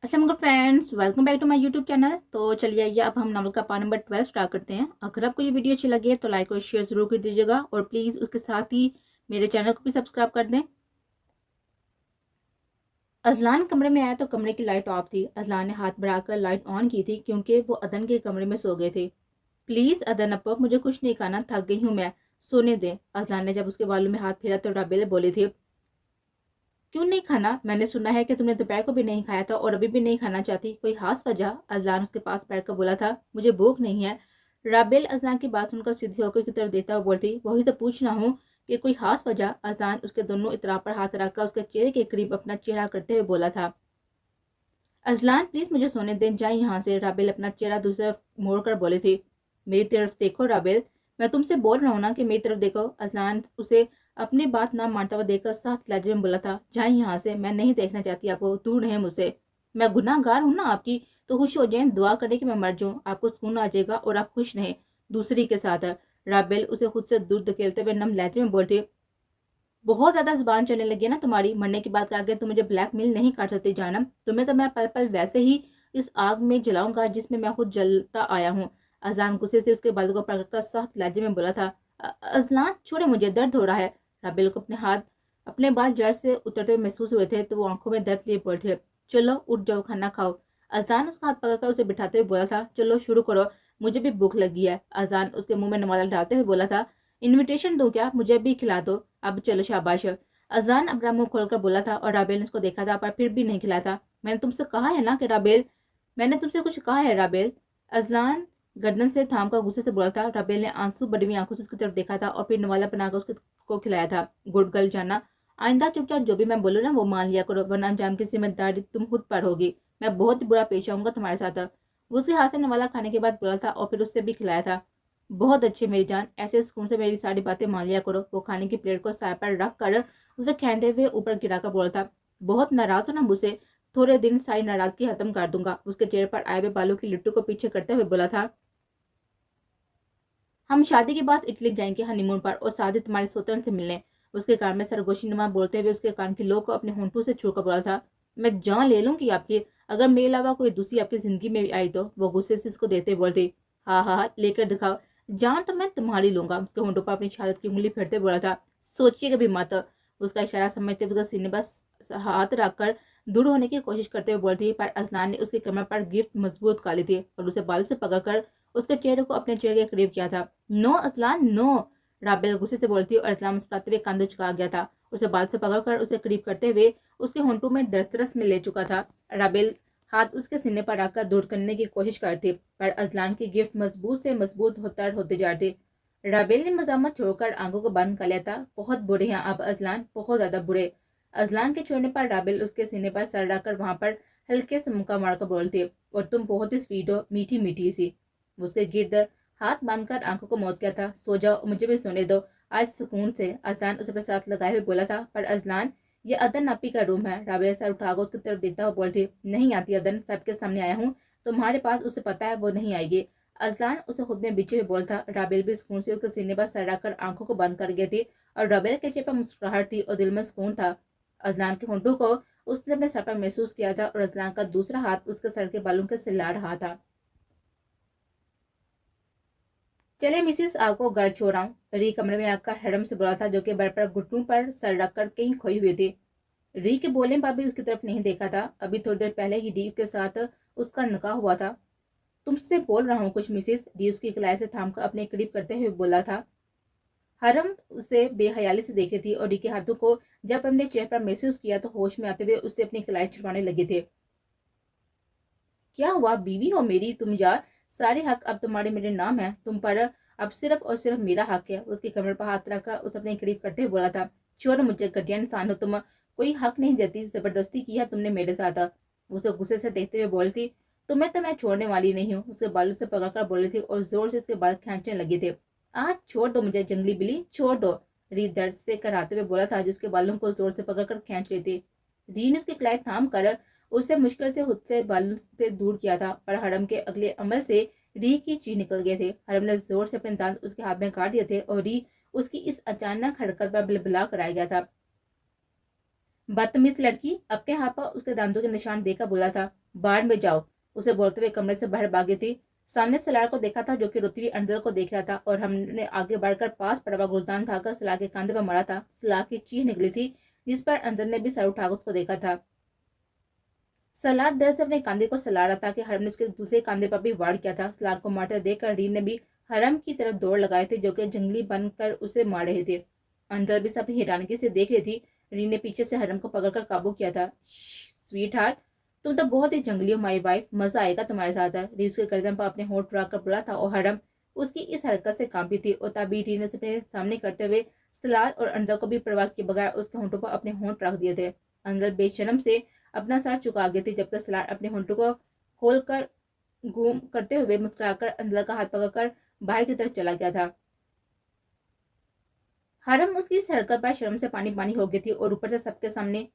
अस्सलाम friends, welcome back to my YouTube channel. तो चलिए आइए अब हम नावल का पार्ट नंबर 12 स्टार्ट करते हैं। अगर आपको ये वीडियो अच्छी लगी है तो लाइक और शेयर जरूर कर दीजिएगा और प्लीज़ उसके साथ ही मेरे चैनल को भी सब्सक्राइब कर दें। अजलान कमरे में आया तो कमरे की लाइट ऑफ थी। अजलान ने हाथ बढ़ाकर लाइट ऑन की थी क्योंकि वो अदन के कमरे में सो गए थे। प्लीज़ अदन अप्पा, मुझे कुछ नहीं खाना, थक गई हूँ मैं, सोने दें। अजलान ने जब उसके बालों में हाथ फेरा तो राबेल बोली थी, क्यों नहीं खाना? मैंने सुना है कि तुमने दोपहर को भी नहीं खाया था और अभी भी नहीं खाना चाहती, कोई खास वजह? अजलान उसके पास बैठकर बोला था, मुझे भूख नहीं है। राबेल अजलान की बात सुनकर सीधी होकर की तरफ देखता हुआ बोलती, वही तो पूछना हूँ कि कोई खास वजह? अजलान उसके दोनों इतराब पर हाथ रखकर उसके चेहरे के करीब अपना चेहरा करते हुए बोला था, अजलान प्लीज मुझे सोने दें, जाए यहाँ से। राबेल अपना चेहरा दूसरी तरफ मोड़ कर बोली थी, मेरी तरफ देखो राबेल, मैं तुमसे बोल रहा हूँ ना कि मेरी तरफ देखो। अजलान उसे अपनी बात ना मानता हुआ देखकर साथ लहजे में बोला था, जाए यहाँ से, मैं नहीं देखना चाहती आपको, दूर रहे मुझसे। मैं गुनाहगार हूँ ना आपकी, तो खुश हो जाए, दुआ करें कि मैं मर जाऊँ, आपको सुकून आ जाएगा और आप खुश रहें दूसरी के साथ। राबेल उसे खुद से दूर धकेलते हुए नम लहजे में बोलती, बहुत ज्यादा जुबान चलने लगी है ना तुम्हारी, मरने की बात आगे तुम मुझे ब्लैकमेल नहीं कर सकती जानम, तुम्हें तो मैं पल पल वैसे ही इस आग में जलाऊंगा जिसमें मैं खुद जलता आया हूँ। अजलान गुस्से से उसके बालों को पकड़कर सख्त लहजे में बोला था, अजलान छोड़े, मुझे दर्द हो रहा है। राबेल को अपने बाल जड़ से उतरते हुए महसूस हुए थे तो वो आंखों में दर्द लिए पड़े थे। चलो उठ जाओ, खाना खाओ। अजलान उसका हाथ पकड़कर उसे बिठाते हुए बोला था, चलो शुरू करो, मुझे भी भूख लगी है। अजलान उसके मुंह में नवाला डालते हुए बोला था, इनविटेशन दो क्या, मुझे भी खिला दो, अब चलो शाबाश। अजलान अपना मुंह खोलकर बोला था और राबेल ने उसको देखा था पर फिर भी नहीं खिलाया था। मैंने तुमसे कहा है ना कि राबेल, मैंने तुमसे कुछ कहा है राबेल? अजलान गर्दन से थाम कर गुस्से से बोला था। राबेल ने आंसू बड़ी हुई आंखों से उसकी तरफ देखा था और फिर नवाला बनाकर उसको खिलाया था। गुड गर्ल जाना, आइंदा चुपचाप जो भी मैं बोलूँ ना वो मान लिया करो, वरना अंजाम की जिम्मेदारी तुम खुद पर होगी। मैं बहुत बुरा पेश आऊंगा तुम्हारे साथ। वो उसके हाथ से नवाला खाने के बाद बोला था और फिर उससे भी खिलाया था। बहुत अच्छे मेरी जान, ऐसे सुकून से मेरी सारी बातें मान लिया करो। वो खाने की प्लेट को सर पर रख कर उसे खेलते हुए ऊपर गिरा कर बोला था, बहुत नाराज हो ना मुझसे, थोड़े दिन सारी नाराजगी खत्म कर दूंगा। उसके चेहरे पर आए हुए बालों की लिट्टू को पीछे करते हुए बोला था, हम शादी के बाद इटली जाएंगे हनीमून पर और शादी तुम्हारे सोतन से मिलने। उसके कान में सरगोशी नुमा बोलते हुए उसके कान की लो को अपने होंठों से छूकर बोला था, मैं जान ले लूंगी आपकी, अगर मेरे अलावा कोई दूसरी आपकी जिंदगी में आई तो। वो गुस्से से उसको देते बोलते, हाँ हाँ हाँ, लेकर दिखाओ, जान तो मैं तुम्हारी लूंगा। उसके होंठों पर अपनी छाती की उंगली फेरते बोला था, सोचिए कभी मत। उसका इशारा समझते हुए उसका सीने पर हाथ रखकर दूर होने की कोशिश करते हुए बोलती, पर अजलान ने उसके कमर पर गिफ्ट मजबूत काली थी और उसे बालों से पकड़कर उसके चेहरे को अपने चेहरे के करीब किया था। नो असलान नो, राबेल गुस्से से बोलती और असलान मुस्कुराते हुए कंधे झुका गया था। उसे बाल से पकड़कर उसे करीब करते हुए उसके होंठों में दरस में ले चुका था। राबेल हाथ उसके सीने पर रखकर दूर करने की कोशिश करती, पर अजलान की गिफ्ट मजबूत से मजबूत होते जाती। राबेल ने मजामत छोड़कर आंखों को बंद कर लिया था, बहुत बुरे हैं अब अजलान, बहुत ज्यादा बुरे। अजलान के छोड़ने पर राबेल उसके सीने पर सर रखकर वहां पर हल्के से मुक्का मारकर बोलती, और तुम बहुत ही स्वीट हो, मीठी मीठी सी। उसके गिर्द हाथ बांधकर आंखों को मौत किया था, सो जाओ, मुझे भी सोने दो आज सुकून से। अजलान उसे अपने साथ लगाए हुए बोला था, पर अजलान ये अदन नापी का रूम है। राबेल सर उठाकर उसकी तरफ देखता हुआ बोलती, नहीं आती अदन, सबके सामने आया हूँ, तुम्हारे पास उसे पता है वो नहीं आएगी। अजलान उसे खुद में बीचे हुए बोलता। राबेल भी सुकून से उसके सीने पर सर रखकर आंखों को बंद कर गई थी और राबेल के चेहरे पर मुस्कुराहट थी और दिल में सुकून था। अजलान के होंठों को उसने अपने सर पर महसूस किया था और अजलान का दूसरा हाथ उसके सर के बालों के सिला रहा था। चले मिसिस, आपको घर छोड़ाऊं, री कमरे में आकर हैरम से बोला था, जो कि बेड पर घुटनों पर सर रखकर कहीं खोई हुई थी। री के बोलने पर भी उसकी तरफ नहीं देखा था। अभी थोड़ी देर पहले ही डी के साथ उसका निकाह हुआ था। तुमसे बोल रहा हूँ कुछ मिसिस, डी उसकी कलाई से थामकर अपने करीब करते हुए बोला था। हरम उसे बेहयाली से देखे थी और डी के हाथों को जब अपने चेहरे पर महसूस किया तो होश में आते हुए उससे अपनी कलाई छुड़वाने लगे थे। क्या हुआ, बीवी हो मेरी, तुम यार, सारे हक अब तुम्हारे मेरे नाम है, तुम पर अब सिर्फ और सिर्फ मेरा हक है। उसकी कमर पर हाथ रखकर उस अपने करीब करते हुए बोला था, छोड़ मुझे, घटिया इंसान हो तुम, कोई हक नहीं देती, जबरदस्ती किया तुमने मेरे साथ। उसे गुस्से से देखते हुए बोलती, तुम्हें तो मैं छोड़ने वाली नहीं हूँ। उसके बालों से पकड़कर बोली थी और जोर से उसके बाल खींचने लगे थे। आज छोड़ दो मुझे जंगली बिल्ली, छोड़ दो, री दर्द से कराते हुए बोला था, जिसके बालों को जोर से पकड़कर खींच लेती। री ने उसकी कलाई थाम कर उसे मुश्किल से खुद से बालों से दूर किया था, पर हरम के अगले अमल से री की चीख निकल गए थे। हरम ने जोर से अपने दांत उसके हाथ में काट दिए थे और री उसकी इस अचानक हरकत पर बिलबिला कर आ गया था। बदतमीज लड़की, अपने हाथ पर उसके दांतों के निशान देकर बोला था, बाहर में जाओ, उसे बोलते हुए कमरे से बाहर भागी थी। सामने सलार को देखा था जो कि रोती हुई अंजल को देख रहा था और हमने आगे बढ़कर पास पड़ा हुआ गुलदान उठाकर सलार के कंधे पर मारा था। सलार की चीख निकली थी जिस पर अंजल ने भी सर उठाकर उसको देखा था। सलार दर से अपने कंधे को सला रहा था कि हरम ने उसके दूसरे कंधे पर भी वार किया था। सलार को मारते देखकर रीन ने भी हरम की तरफ दौड़ लगाए थे जो कि जंगली बनकर उसे मार रहे थे। अंजल भी सब हैरानगी से देख रही थी। रीन ने पीछे से हरम को पकड़कर काबू किया था। स्वीट हार्ट, तुम तो बहुत ही जंगली हो माई वाइफ, मजा आएगा तुम्हारे साथ। रीन उसके गर्दन पर अपने होंठ रखकर बोला था और हरम उसकी इस हरकत से कांपी थी और तभी रीन ने उसे अपने सामने करते हुए सलार और अंजल को भी परवाह किए बगैर उसके होंठों पर अपने होंठ रख दिए थे। अंजल बेशरम से अपना सर चुका गई थी जबकि सलार अपने होंठों को खोलकर घूम करते हुए मुस्कुराकर अंजल का हाथ पकड़कर बाहर की तरफ चला गया था। हरम उसकी इस हरकत पर शर्म से पानी पानी हो गई थी और ऊपर से सबके सामने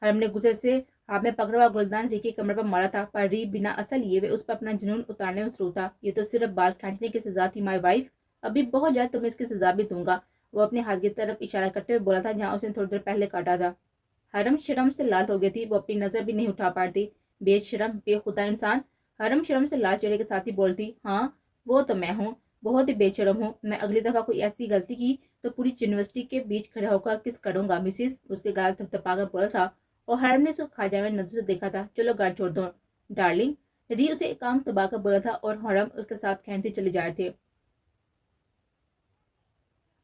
हरम ने गुस्से से हाथ में पकड़ा हुआ गुलदान री के कमरे पर मारा था, पर री बिना असल लिए हुए उस पर अपना जुनून उतारने में मसरूफ था। ये तो सिर्फ बाल खींचने की सजा थी माई वाइफ, अभी बहुत जल्द तुम्हें इसकी सजा भी दूंगा। वो अपने हाथ की तरफ इशारा करते हुए बोला था जहाँ उसने थोड़ी देर पहले काटा था। हरम शर्म से लाल हो गई थी, वो अपनी नजर भी नहीं उठा पाती। बेशरम बेखुदा इंसान। हरम शर्म से लाल चेहरे के साथ ही बोलती, हाँ वो तो मैं हूँ, बहुत ही बेशरम हूँ। मैं अगली दफा कोई ऐसी गलती की तो पूरी यूनिवर्सिटी के बीच खड़ा होकर किस करूंगा मिसिस, उसके गाल थपथपाकर बोला था और हरम ने उसको खा जाने नजर से देखा था। चलो घर छोड़ दो डार्लिंग, री उसे एक आंख दबाकर बोला था और हरम उसके साथ खींचते चले जा रहे थे।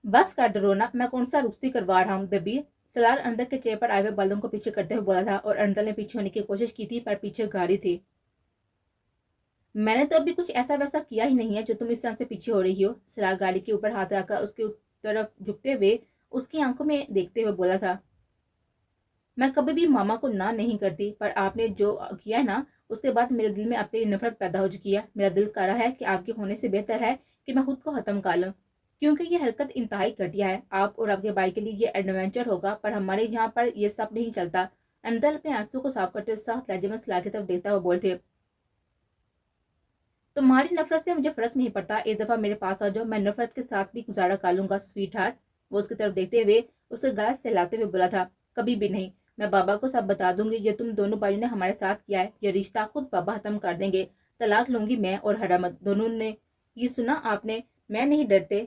बस कर दो रोना, मैं कौन सा रुस्ती करवा रहा हूँ बेबी, सलार अंदर के चेयर पर आए हुए बालों को पीछे करते हुए बोला था और अंदर ने पीछे होने की कोशिश की थी पर पीछे गारी थी। मैंने तो अभी कुछ ऐसा वैसा किया ही नहीं है जो तुम इस तरह से पीछे हो रही हो, सलार गाड़ी के ऊपर हाथ रखकर उसकी तरफ झुकते हुए उसकी आंखों में देखते हुए बोला था। मैं कभी भी मामा को ना नहीं करती, पर आपने जो किया है ना उसके बाद मेरे दिल में आपके लिए नफरत पैदा हो चुकी है। मेरा दिल कर रहा है कि आपके होने से बेहतर है कि मैं खुद को खत्म कर लूं, क्योंकि ये हरकत इंतहाई घटिया है। आप और आपके भाई के लिए ये एडवेंचर होगा पर हमारे यहाँ पर ये सब नहीं चलता। अंदर अपने आंसू को साफ करते साथ लहजे में सलाह की तरफ देखता हुआ बोलते, तुम्हारी नफरत से मुझे फर्क नहीं पड़ता, एक दफा मेरे पास आ जाओ, मैं नफरत के साथ भी गुजारा कर लूंगा स्वीट हार्ट। वो उसकी तरफ देखते हुए उसे गाल सहलाते हुए बोला था, कभी भी नहीं, मैं बाबा को सब बता दूंगी जो तुम दोनों भाइयों ने हमारे साथ किया है। ये रिश्ता खुद बाबा खत्म कर देंगे, तलाक लूंगी मैं और हरामत दोनों ने। ये सुना आपने, मैं नहीं डरते,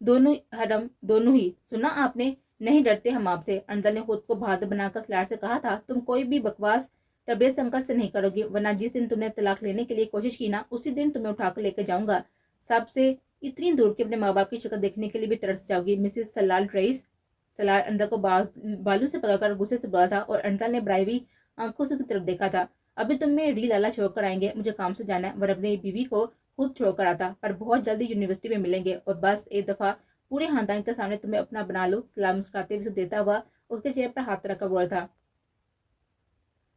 दोनों हरम दोनों ही, सुना आपने, नहीं डरते हम आपसे। अंदर ने खुद को बहादुर बनाकर सलार से कहा था, तुम कोई भी बकवास तबरेज अंकल से नहीं करोगे, वरना जिस दिन तुमने तलाक लेने के लिए कोशिश की ना उसी दिन तुम्हें उठाकर लेकर जाऊंगा। सबसे इतनी दूर के अपने माँ बाप की शक्ल देखने के लिए भी तरस जाओगी मिसेस सलाल रईस। सलार अंदर को बालू से पकड़कर गुस्से से बोला था और अंकल ने ब्राइवी आंखों से की तरफ देखा था। अभी तुम्हें री लाला छोड़कर आएंगे, मुझे काम से जाना है, वह अपनी बीवी को खुद छोड़कर आता, पर बहुत जल्दी यूनिवर्सिटी में मिलेंगे और बस एक दफा पूरे खानदान के सामने तुम्हें अपना बना लो। सलाम मुस्कुराते हुए देता हुआ उसके चेहरे पर हाथ रखकर बोला था,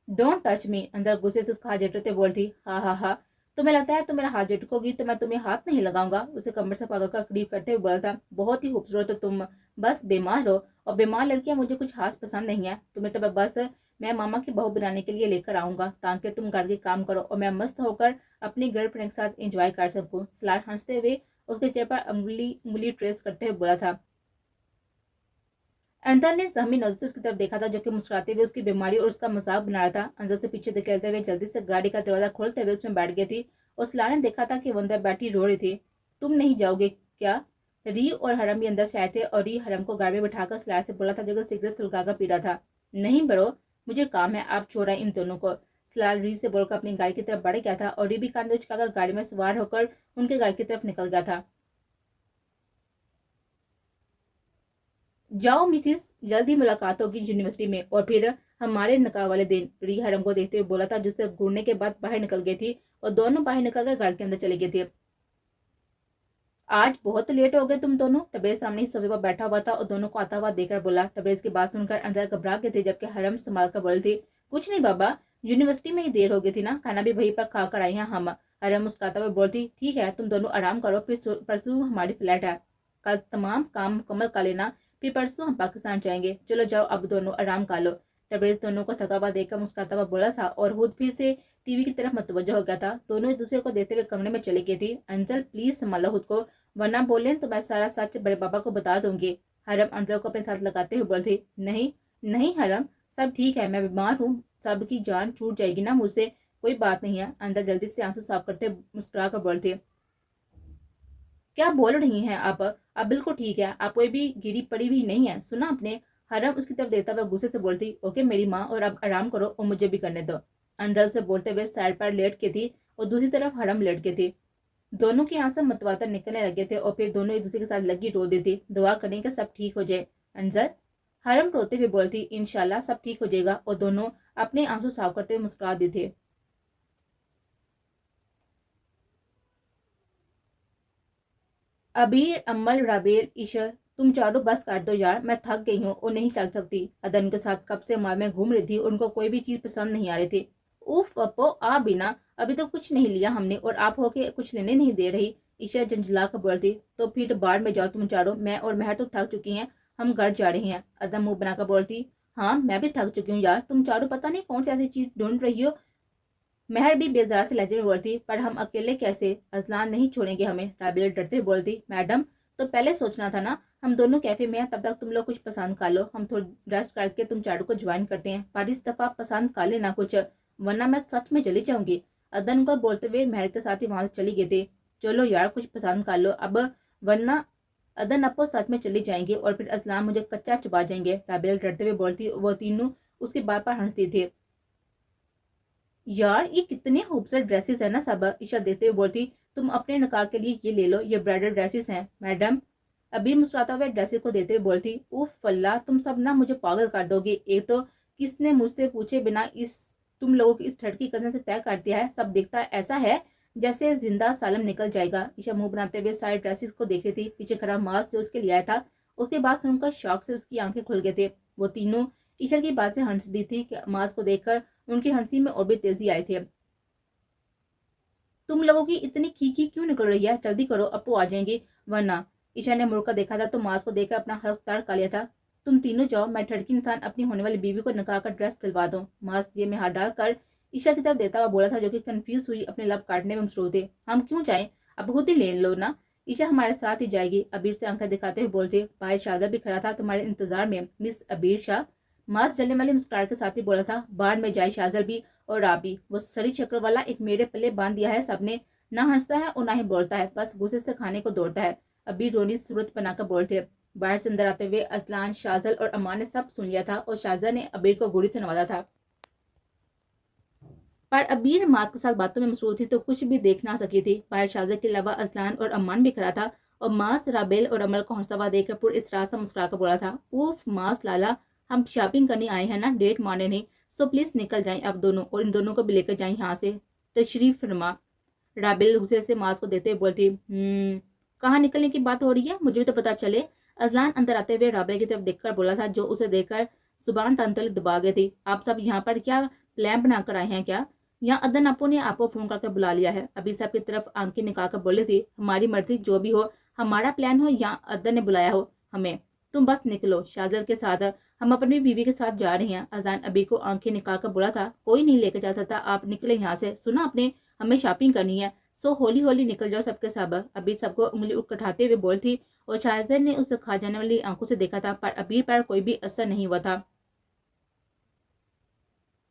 डोंट टच मी। अंदर गुस्से से उसका हाथ झटकते बोलती, हा हा हा, तुम्हें लगता है तुम मेरा हाथ झटकोगी तो मैं तुम्हें हाथ नहीं लगाऊंगा। उसे कमर से पकड़कर करीब करते हुए बोला था, बहुत ही खूबसूरत हो तुम, बस बीमार हो और बीमार लड़कियां मुझे कुछ खास पसंद नहीं है। तुम्हें तो बस मैं मामा की बहू बनाने के लिए लेकर आऊंगा ताकि तुम घर के काम करो और मैं मस्त होकर अपनी गर्लफ्रेंड के साथ एंजॉय कर सकूं। सलार हंसते हुए उसके चेहरे पर उंगली उंगली ट्रेस करते हुए बोला था। अंदर ने सहमी नजर से उसकी तरफ देखा था जो कि मुस्कुराते हुए उसकी बीमारी और उसका मजाक बना रहा था। अंदर से पीछे धकेलते हुए जल्दी से गाड़ी का दरवाजा खोलते हुए उसमें बैठ गई थी और सलार ने देखा था कि वो अंदर बैठी रो रही थी। तुम नहीं जाओगे क्या? री और हरम भी अंदर से आए थे और री हरम को गाड़ी में बिठाकर सलार से बोला था जो सिगरेट सुलगाकर पी रहा था, नहीं बड़ो, मुझे काम है, आप छोड़ा इन दोनों को। सलार री से बोलकर अपनी गाड़ी की तरफ बढ़ गया था और री भी कांधे उचकाकर गाड़ी में सवार होकर उनके घर की तरफ निकल गया था। जाओ मिसिस, जल्दी मुलाकात होगी यूनिवर्सिटी में और फिर हमारे निकाह वाले दिन। री हरम को देखते हुए बोला था जिससे घूरने के बाद बाहर निकल गई थी और दोनों बाहर निकलकर घर के अंदर चले गए थे। आज बहुत लेट हो गए तुम दोनों, तबरेज सामने ही सोफे पर बैठा हुआ था और दोनों को आता हुआ देखकर बोला। तबरेज की बात सुनकर अंदर घबरा गए थे जबकि हरम संभाल कर बोली थी, कुछ नहीं बाबा, यूनिवर्सिटी में ही देर हो गई थी ना, खाना भी वहीं पर खा कर आए हैं हम। हरम मुस्कुराता हुआ बोलती, ठीक है तुम दोनों आराम करो, फिर परसों हमारी फ्लैट है, कल तमाम काम मुकम्मल कर लेना, फिर परसों हम पाकिस्तान जाएंगे, चलो जाओ अब दोनों आराम कर लो। तबरेज दोनों को थका हुआ देखकर मुस्कुराता हुआ बोला था और खुद फिर से टीवी की तरफ मतवज्जो हो गया था। दोनों एक दूसरे को देखते हुए कमरे में चली गई थी। अंजल प्लीज संभालो खुद को, वरना बोले तो मैं सारा सच बड़े पापा को बता दूंगी। हरम अंजल को अपने साथ लगाते हुए बोलती, नहीं नहीं हरम, سب ٹھیک ہے، میں بیمار ہوں، سب کی جان چھوٹ جائے گی نا مجھ سے، کوئی بات نہیں ہے۔ اندر جلدی سے آنسو صاف کرتے مسکرا کر بولتے کیا بول رہی ہیں آپ بالکل ٹھیک ہے، آپ کوئی بھی گری پڑی بھی نہیں ہے، سنا آپ نے؟ حرم اس کی طرف دیکھتا ہوا غصے سے بولتی اوکے میری ماں، اور اب آرام کرو اور مجھے بھی کرنے دو۔ اندر سے بولتے ہوئے سائڈ پر لیٹ کے تھی اور دوسری طرف حرم لیٹ کے تھی۔ دونوں کی آنسیں متواتر نکلنے لگے تھے اور پھر دونوں ایک دوسرے کے ساتھ لگی رو دی تھی، دعا کریں کہ سب ٹھیک ہو جائے۔ انزل، حرم روتے ہوئے بولتی انشاءاللہ سب ٹھیک ہو جائے گا، اور دونوں اپنے آنسو صاف کرتے ہوئے مسکرا دی تھے۔ ابیر، امل، رابیل، ایشر، تم چاروں بس کر دو یار، میں تھک گئی ہوں اور نہیں چل سکتی۔ ادن کے ساتھ کب سے مال میں گھوم رہی تھی، ان کو کوئی بھی چیز پسند نہیں آ رہی تھی۔ اوف پپو آ بینا، ابھی تو کچھ نہیں لیا ہم نے اور آپ ہو کے کچھ لینے نہیں دے رہی۔ ایشا جنجلا کر بولتی تو پھر باہر میں جاؤ تم چاروں، میں اور مہر تو تھک چکی ہیں، ہم گھر جا رہے ہیں۔ ادم منہ بنا کر بولتی ہاں میں بھی تھک چکی ہوں یار، تم چاروں پتہ نہیں کون سی ایسی چیز ڈھونڈ رہی ہو۔ مہر بھی بیزار سے لہجے میں بولتی پر ہم اکیلے کیسے، اذلان نہیں چھوڑیں گے ہمیں۔ رابعہ ڈرتے ہوئے بولتی میڈم تو پہلے سوچنا تھا نا، ہم دونوں کیفے میں ہیں، تب تک تم لوگ کچھ پسند کر لو، ہم تھوڑی ریسٹ کر کے تم چاروں کو جوائن کرتے ہیں، پر اس دفعہ پسند کر لینا کچھ، ورنہ میں سچ میں چلی جاؤں گی۔ ادن کو بولتے ہوئے مہر کے ساتھ ہی وہاں سے چلی گئی تھی۔ چلو یار کچھ پسند کر لو اب، ورنہ ادن اپو سچ میں چلی جائیں گے اور پھر اسلام مجھے کچا چبا جائیں گے۔ رابعہ ڈرتے ہوئے بولتی، وہ تینوں اس کی بات پر ہنستی تھی۔ یار یہ کتنے خوبصورت ڈریسز ہیں نا سب، عشا دیتے ہوئے بولتی تم اپنے نکاح کے لیے یہ لے لو، یہ برائڈل ڈریسز ہیں میڈم۔ ابھی مسکراتا ہوئے ڈریسز کو دیتے ہوئے بولتی اوف اللہ تم سب نا مجھے پاگل کر دو گے، ایک تو کس نے مجھ سے پوچھے بنا تم لوگوں کی اس ٹھڑکی کزن سے طے کر دیا ہے، سب دیکھتا ایسا ہے جیسے زندہ سالم نکل جائے گا۔ عشا منہ بناتے ہوئے سارے ڈریسز کو دیکھ رہی تھی، پیچھے کھڑا ماس جو اس کے لیے آیا تھا، اس کے بعد سن کر شوق سے اس کی آنکھیں کھل گئے تھے۔ وہ تینوں عشا کی بات سے ہنس دی تھی کہ ماس کو دیکھ کر ان کی ہنسی میں اور بھی تیزی آئی تھی۔ تم لوگوں کی اتنی کھیکی کیوں نکل رہی ہے، جلدی کرو اپو آ جائیں گے ورنہ۔ عشا نے مڑ کر دیکھا تھا تو ماس کو دیکھ کر اپنا حلف تار کر لیا تھا۔ تم تینوں جاؤ، میں ٹھڑکی انسان اپنی ہونے والی بیوی کو نکاح کا ڈریس دلوا دوں۔ ماس یہ میں ہاتھ ڈال کر عشا کی طرف دیتا ہوا بولا تھا، جو کہ کنفیوز ہوئی اپنے لب کاٹنے میں مصروف تھے۔ ہم کیوں جائیں، اب خود ہی لے لو نا، عشا ہمارے ساتھ ہی جائے گی۔ ابیر سے آنکھیں دکھاتے ہوئے بولتے بھائی شاہزادہ بھی کھڑا تھا تمہارے انتظار میں مس ابیر شاہ۔ ماس جلنے والے مسکراہٹ کے ساتھ ہی بولا تھا باہر میں جائے شاہزادہ بھی اور آپ بھی، وہ سری چکر والا ایک میرے پلے باندھ دیا ہے سب نے، نہ ہنستا ہے اور نہ ہی بولتا ہے، بس غصے سے کھانے کو دوڑتا ہے۔ ابھی رونی صورت بنا کر بولتے باہر سے اندر آتے ہوئے اسلان، شازل اور امان نے سب سن لیا تھا اور شازہ نے ابیر کو گوڑی سے نوازا تھا، پر ابیر مات کے ساتھ باتوں میں مصروف تھی تو کچھ بھی دیکھ نہ سکی تھی۔ باہر شازہ کے علاوہ اسلان اور امان بھی کھڑا تھا اور ماس، رابیل اور عمل کو ہنستا ہوا دیکھ کر پر اسرار سے مسکرا کر بولا تھا اوف ماس لالا، ہم شاپنگ کرنے آئے ہیں نا، ڈیٹ مارنے نہیں، سو پلیز نکل جائیں اب دونوں، اور ان دونوں کو بھی لے کر جائیں یہاں سے، تشریف فرما۔ رابل غصے سے ماس کو دیتے ہوئے بولتی کہاں نکلنے کی بات ہو رہی ہے، مجھے بھی تو پتا چلے۔ ازلان اندر آتے ہوئے رابل کی طرف دیکھ کر بولا تھا، جو اسے دیکھ کر زبان تنتلی دبا گئی تھی۔ آپ سب یہاں پر کیا پلان بنا کر آئے ہیں کیا؟ یہاں ادن اپو نے آپ کو فون کر کے بلا لیا ہے۔ ابھی سب کی طرف آنکھیں نکال کر بولی تھی ہماری مرضی جو بھی ہو، ہمارا پلان ہو یا ادن نے بلایا ہو ہمیں، تم بس نکلو شازل کے ساتھ، ہم اپنی بیوی کے ساتھ جا رہے ہیں۔ ازلان ابھی کو آنکھیں نکال کر بولا تھا کوئی نہیں لے کے جا سکتا، آپ نکلے یہاں سے، سنا آپ نے، ہمیں شاپنگ کرنی ہے، سو ہولی ہولی نکل جاؤ سب کے سب۔ ابھی سب کو انگلی اٹھاتے ہوئے بول تھی اور شاہزادے نے اسے کھا جانے والی آنکھوں سے دیکھا تھا، پر ابیر پر کوئی بھی اثر نہیں ہوا تھا۔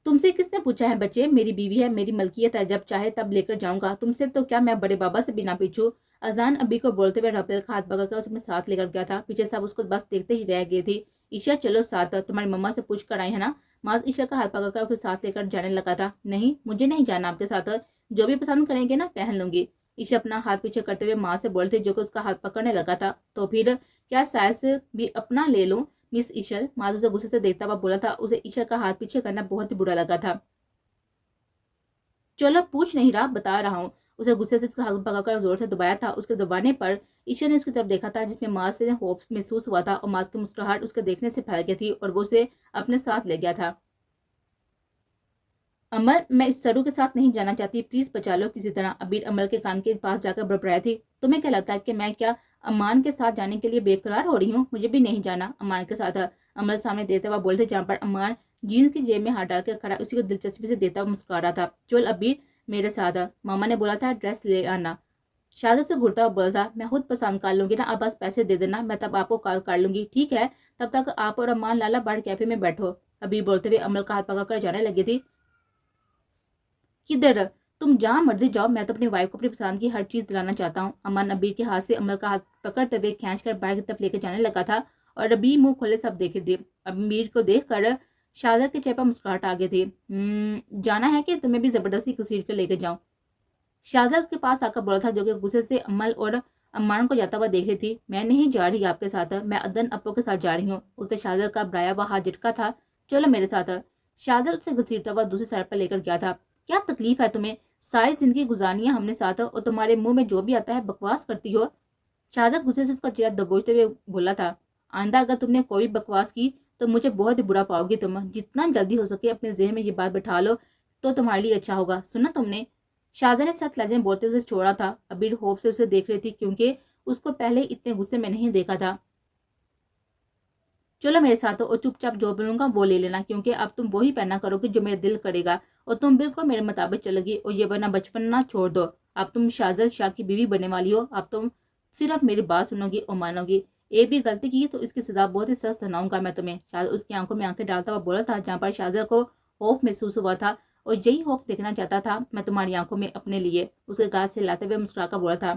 تم سے کس نے پوچھا ہے بچے، میری بیوی ہے، میری ملکیت ہے، جب چاہے تب لے کر جاؤں گا، تم سے تو کیا میں بڑے بابا سے بنا پیچھو۔ ازان ابھی کو بولتے ہوئے رابل کا ہاتھ پکڑ کر اس اپنے ساتھ لے کر گیا تھا، پیچھے سب اس کو بس دیکھتے ہی رہ گئے تھی۔ عشا چلو ساتھ، تمہاری مما سے پوچھ کر آئے ہیں نا۔ ماں عشا کا ہاتھ پکڑ کر اسے ساتھ لے کر جانے لگا تھا۔ نہیں مجھے نہیں جانا آپ کے ساتھ، جو بھی پسند کریں گے نا پہن لوں گی۔ عشا اپنا ہاتھ پیچھے کرتے ہوئے ماں سے بولتے، جو کہ اس کا ہاتھ پکڑنے لگا تھا، تو پھر کیا سائز بھی اپنا لے لوں مس عشل؟ ماں اسے غصے سے دیکھتا ہوا بولا تھا، اسے عشا کا ہاتھ پیچھے کرنا بہت ہی برا لگا تھا۔ چلو پوچھ نہیں رہا، بتا رہا ہوں۔ اسے غصے سے اس کا ہاتھ پکڑ کر زور سے دبایا تھا۔ اس کے دبانے پر عشا نے اس کی طرف دیکھا تھا، جس میں ماس سے خوف محسوس ہوا تھا اور ماس کی مسکراہٹ اس کے دیکھنے سے پھیل گئی تھی اور وہ اسے اپنے ساتھ لے گیا تھا۔ عمل میں اس سرو کے ساتھ نہیں جانا چاہتی، پلیز بچا لو کسی طرح۔ ابیر عمل کے کان کے پاس جا کر بڑبڑائی تھی، تمہیں کیا لگتا ہے کہ میں کیا امان کے ساتھ جانے کے لیے بے قرار ہو رہی ہوں؟ مجھے بھی نہیں جانا امان کے ساتھ۔ عمل سامنے دیتے ہوا بولتے، جہاں پر امان جینس کی جیب میں ہاتھ ڈال کے کھڑا اسی کو دلچسپی سے دیتا ہوا مسکرا رہا تھا۔ چل ابیر میرے ساتھ، ماما نے بولا تھا ڈریس لے آنا۔ شاہزادہ سے گھرتا ہوا بولا تھا، میں خود پسند کر لوں گی نا، آپ بس پیسے دے دینا، میں تب آپ کو کال کر لوں گی، ٹھیک ہے؟ تب تک آپ اور امان لالا باہر کیفے میں بیٹھو۔ ابیر بولتے ہوئے امل کا ہاتھ پکڑ کر جانے لگی تھی. کدھر؟ تم جہاں مرضی جاؤ، میں تو اپنی وائف کو اپنی پسند کی ہر چیز دلانا چاہتا ہوں. امان ابیر کے ہاتھ سے امل کا ہاتھ پکڑتے ہوئے کھینچ کر باہر کی طرف لے کے جانے لگا تھا اور ابیر منہ کھولے سب دیکھ رہی تھی. امیر کو دیکھ کر شہزاد کے چہرے پر مسکراہٹ آ گئی تھی. جانا ہے کہ تمہیں بھی زبردستی گھسیٹ کر لے کے جاؤں؟ شہزاد اس کے پاس آ کر بولا تھا، جو کہ غصے سے امل اور امان کو جاتا ہوا دیکھ رہی تھی. میں نہیں جا رہی آپ کے ساتھ، میں عدن ابو کے ساتھ جا رہی ہوں. اسے شہزاد کا برایا ہوا ہاتھ جھٹکا تھا. چلو میرے ساتھ. شہزاد اسے گھسیٹتا ہوا دوسری سائڈ پر لے کر گیا تھا. کیا تکلیف ہے تمہیں؟ ساری زندگی گزارنی ہے ہم نے ساتھ اور تمہارے منہ میں جو بھی آتا ہے بکواس کرتی ہو. شہزاد غصے سے اس کا چہرہ دبوچتے ہوئے بولا تھا. آئندہ اگر تم نے کوئی بکواس کی تو مجھے بہت ہی برا پاؤ گی تم. جتنا جلدی ہو سکے اپنے ذہن میں یہ بات بٹھا لو تو تمہارے لیے اچھا ہوگا. سنا تم نے؟ شہزاد نے سخت لہجے میں بولتے اسے چھوڑا تھا. ابیر خوف سے اسے دیکھ رہی تھی کیونکہ اس کو پہلے اتنے غصے میں نہیں دیکھا تھا. چلو میرے ساتھ اور چپ چاپ جو بولوں گا وہ لے لینا، کیونکہ اب تم وہی پہنا کرو گے جو میرا دل کرے گا اور تم بالکل میرے مطابق چلے گی اور یہ ورنہ بچپن نہ چھوڑ دو. اب تم شہزاد شاہ کی بیوی بننے والی ہو. اب تم صرف میری بات سنو گی اور مانو گی. ایک بھی غلطی کی تو اس کی سزا بہت ہی سخت سناؤں گا میں تمہیں. شہزاد اس کی آنکھوں میں آنکھیں ڈالتا ہوا بولا تھا. جہاں پر شہزاد کو خوف محسوس ہوا تھا اور یہی خوف دیکھنا چاہتا تھا میں تمہاری آنکھوں میں اپنے لیے. اس کے گال سے ہلاتے ہوئے مسکرا کر بولا تھا.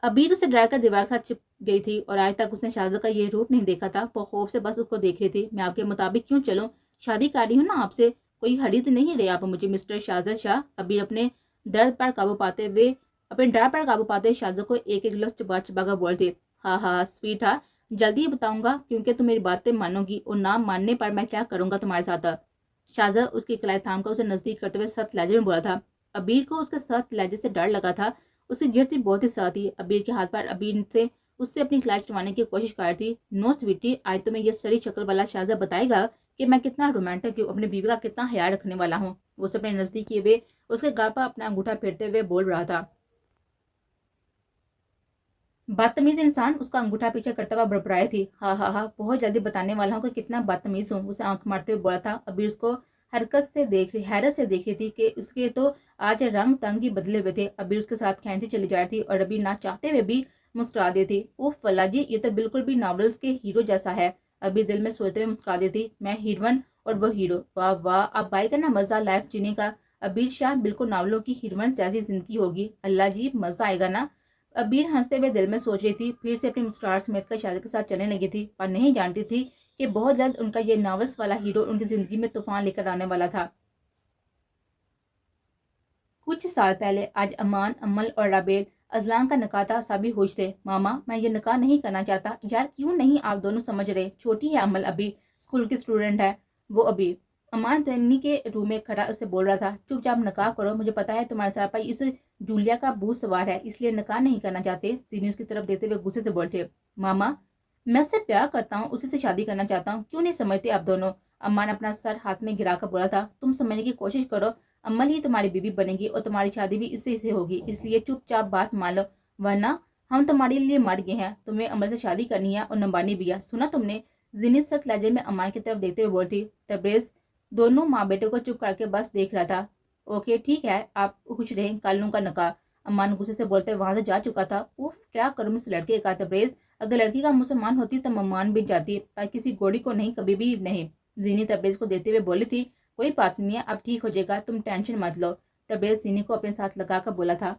ابیر اسے ڈرا کر دیوار کے ساتھ چپ گئی تھی اور آج تک اس نے شہزاد کا یہ روپ نہیں دیکھا تھا. وہ خوف سے بس اس کو دیکھ رہی تھی. میں آپ کے مطابق کیوں چلوں؟ شادی کر رہی ہوں نا آپ سے. کوئی خرید نہیں رہے آپ مجھے مسٹر شہزاد شاہ. ابیر اپنے ڈر پر قابو پاتے شہزاد کو ایک ایک لفظ چبا چبا کر بولتے. ہاں ہاں سویٹ ہاں، جلدی ہی بتاؤں گا کیونکہ تم میری باتیں مانو گی اور نہ ماننے پر میں کیا کروں گا تمہارے ساتھ. شہزاد اس کی کلائی تھام کر اسے نزدیک کرتے ہوئے سخت لہجے میں بولا تھا. ابیر کو اس کے سخت لہجے سے ڈر لگا تھا. اس کی گرتی بہت ہی سخت تھی. ابیر کے ہاتھ پر ابیر سے اس سے اپنی کلائی چٹوانے کی کوشش کر رہی تھی. نو سویٹی، آج تمہیں یہ سڑی شکل والا شہزاد بتائے گا کہ میں کتنا رومانٹک ہوں، اپنی بیوی کا کتنا خیال رکھنے والا ہوں. وہ اسے اپنے نزدیک کیے ہوئے اس کے گال پر اپنا انگوٹھا پھیرتے ہوئے بول رہا تھا. بدتمیز انسان، اس کا انگوٹھا پیچھے کرتا ہوا بڑبڑائی تھی. ہاں ہاں ہاں، بہت جلدی بتانے والا ہوں کہ کتنا بدتمیز ہوں. اسے آنکھ مارتے ہوئے بولا تھا. ابیر اس کو حیرت سے دیکھ رہی تھی کہ اس کے تو آج رنگ تنگ ہی بدلے ہوئے تھے. ابیر اس کے ساتھ کھینچتی چلی جا رہی تھی اور ابیر نہ چاہتے ہوئے بھی مسکرا دیتی. اوف واللہ جی، یہ تو بالکل بھی ناولز کے ہیرو جیسا ہے. ابیر دل میں سوچتے ہوئے مسکرا دیتی. میں ہیروئن اور وہ ہیرو. واہ واہ، اب بائی کا نا مزہ لائف جینے کا. ابیر شاہ بالکل ناولوں کی ہیروئن جیسی زندگی ہوگی. اللہ جی، مزہ آئے گا نا. ابیر ہنستے ہوئے دل میں سوچ رہی تھی. پھر سے اپنی مسکراہٹ سمیت کر شہزاد کے ساتھ چلنے لگی تھی اور نہیں جانتی تھی کہ بہت جلد ان کا یہ ناولس والا ہیرو ان کی زندگی میں طوفان لے کر آنے والا تھا. کچھ سال پہلے آج امان، امل اور رابیل ازلان کا نکاح تھا. سبھی خوش تھے. ماما، میں یہ نکاح نہیں کرنا چاہتا. یار کیوں نہیں آپ دونوں سمجھ رہے؟ چھوٹی ہے امل، ابھی اسکول کی اسٹوڈنٹ ہے وہ. ابھی امان تنی کے روم میں کھڑا اسے بول رہا تھا. چپ چاپ نکاح کرو. مجھے پتا ہے تمہارے سر پر اس جولیا کا بھوت سوار ہے، اس لیے نکاح نہیں کرنا چاہتے. زینی اس کی طرف دیتے ہوئے غصے سے بولتے. ماما، میں اس سے پیار کرتا ہوں، اسی سے شادی کرنا چاہتا ہوں. کیوں نہیں سمجھتے آپ دونوں؟ امان اپنا سر ہاتھ میں گرا کر بولا تھا. تم سمجھنے کی کوشش کرو. امل ہی تمہاری بیوی بنے گی اور تمہاری شادی بھی اس سے ہوگی، اس لیے چپ چاپ بات مان لو، ورنہ ہم تمہارے لیے مر گئے ہیں. تمہیں امل سے شادی کرنی ہے اور نبھانی بھی ہے. سنا تم نے؟ زینی سخت لہجے میں امان کی طرف دیکھتے ہوئے بولتی. تبریز دونوں ماں بیٹے کو چپ کر کے بس دیکھ رہا تھا. اوکے ٹھیک ہے، آپ خوش رہیں، کر لوں کا نکاح. امان غصے سے بولتے وہاں سے جا چکا تھا. اوف، کیا کروں اس لڑکے کا. تبریز اگر لڑکی کا مسلمان ہوتی تو ممان بھی جاتی، پر کسی گوڑی کو نہیں، کبھی بھی نہیں. زینی تبریز کو دیتے ہوئے بولی تھی. کوئی بات نہیں ہے، اب ٹھیک ہو جائے گا، تم ٹینشن مت لو. تبریز زینی کو اپنے ساتھ لگا کر بولا تھا.